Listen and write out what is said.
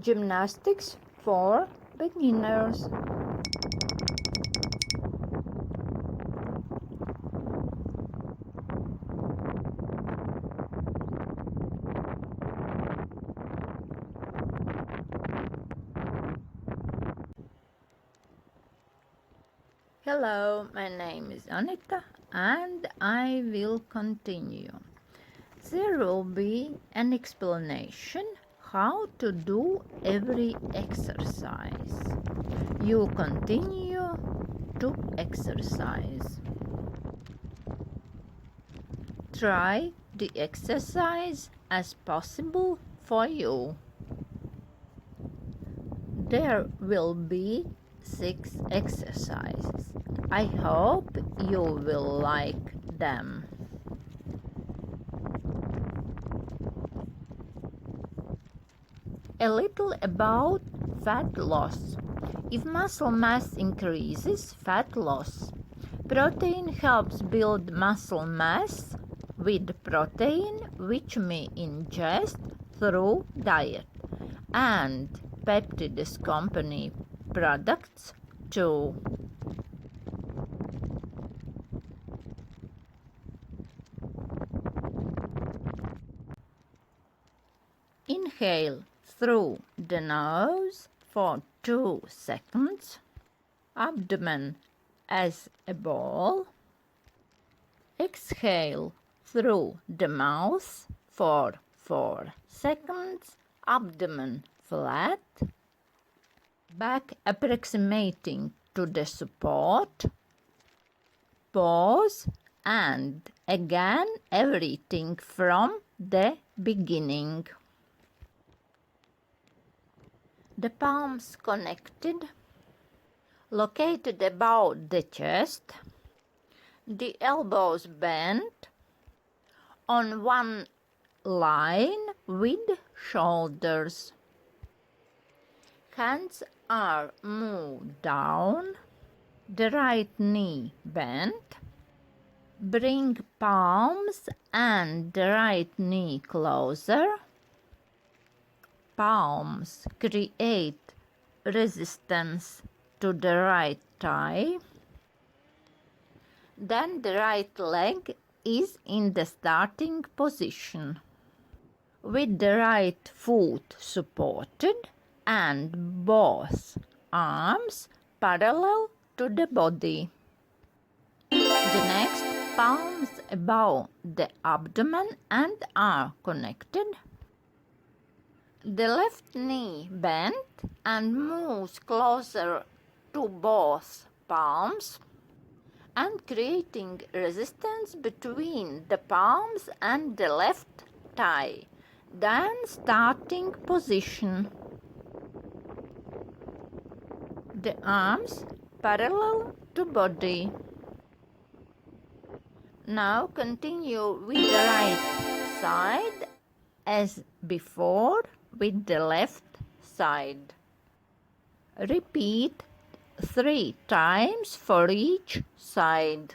Gymnastics for beginners. Hello, my name is Anita and I will continue. There will be an explanation how to do every exercise. You continue to exercise. Try the exercise as possible for you. There will be 6 exercises. I hope you will like them. A little about fat loss. If muscle mass increases, fat loss. Protein helps build muscle mass with protein which we ingest through diet, and peptides company products too. Inhale through the nose for 2 seconds. Abdomen as a ball. Exhale through the mouth for 4 seconds. Abdomen flat. Back approximating to the support. Pause and again everything from the beginning. The palms connected, located above the chest, the elbows bent on one line with shoulders. Hands are moved down, the right knee bent. Bring palms and the right knee closer. Palms create resistance to the right thigh. Then the right leg is in the starting position, with the right foot supported and both arms parallel to the body. The next, palms above the abdomen and are connected. The left knee bent and moves closer to both palms and creating resistance between the palms and the left thigh. Then starting position. The arms parallel to body. Now continue with the right side as before with the left side. Repeat 3 times for each side.